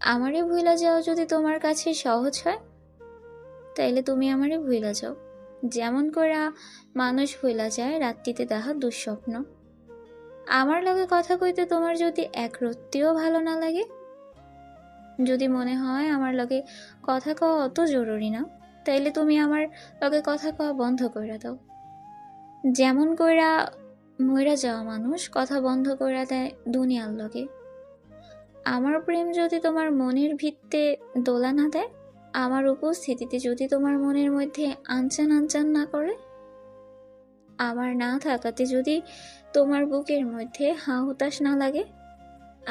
আমারে ভুইলা যাওয়া যদি তোমার কাছে সহজ হয়, তাইলে তুমি আমারে ভুইলা যাও, যেমন করে মানুষ ভুইলা যায় রাত্রিতে তাহার দুঃস্বপ্ন। আমার লগে কথা কইতে তোমার যদি এক রত্তিও ভালো না লাগে, যদি মনে হয় আমার লগে কথা কওয়া অত জরুরি না, তাইলে তুমি আমার লগে কথা কওয়া বন্ধ কইরা দাও। যেমন কইরা মইরা যাওয়া মানুষ কথা বন্ধ কইরা দেয় দুনিয়ার লগে। আমার প্রেম যদি তোমার মনের ভিত্তে দোলা না দেয়, আমার উপস্থিতিতে যদি তোমার মনের মধ্যে আনচান আনচান না করে, আমার না থাকাতে যদি তোমার বুকের মধ্যে হাঁ হুতাশ না লাগে,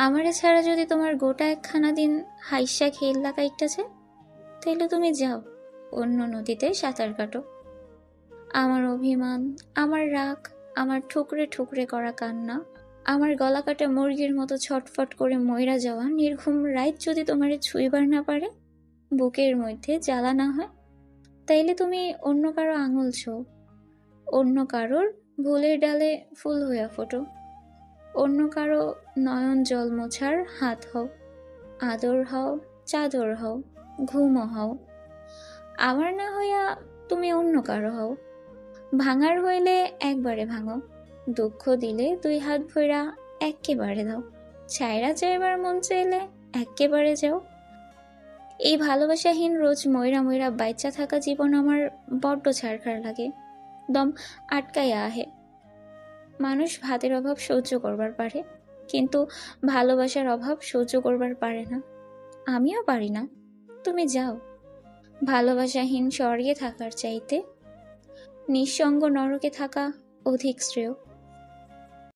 আমারে ছাড়া যদি তোমার গোটা একখানা দিন হাইসা খেল্লা কাইটটাছে, তাইলে তুমি যাও অন্য নদীতে সাঁতার কাটো। আমার অভিমান, আমার রাগ, আমার ঠুকরে ঠুকরে করা কান্না, আমার গলা কাটা মুরগির মতো ছটফট করে মইরা যাওয়া নির্ঘুম রাত যদি তোমারে ছুঁইবার না পারে, বুকের মধ্যে জ্বালা না হয়, তাইলে তুমি অন্য কারো আঙুল ছো, অন্য কারোর ভুলের ডালে ফুল হইয়া ফোটো, অন্য কারো নয়ন জল মোছার হাত হও, আদর হও, চাদর হও, ঘুমও হও। আমার না হইয়া তুমি অন্য কারো হও। ভাঙার হইলে একবারে ভাঙো, দুঃখ দিলে দুই হাত ভইরা এক্কেবারে দাও, ছাইরা যাইবার মন চাইলে এক্কেবারে যাও। এই ভালোবাসাহীন রোজ ময়রা ময়রা বাইচা থাকা জীবন আমার বড্ড ছাড়খার লাগে, দম আটকাইয়া আহে। মানুষ ভাতের অভাব সহ্য করবার পারে, কিন্তু ভালোবাসার অভাব সহ্য করবার পারে না। আমিও পারি না। তুমি যাও। ভালোবাসাহীন স্বর্গে থাকার চাইতে নিঃসঙ্গ নরকে থাকা অধিক শ্রেয়।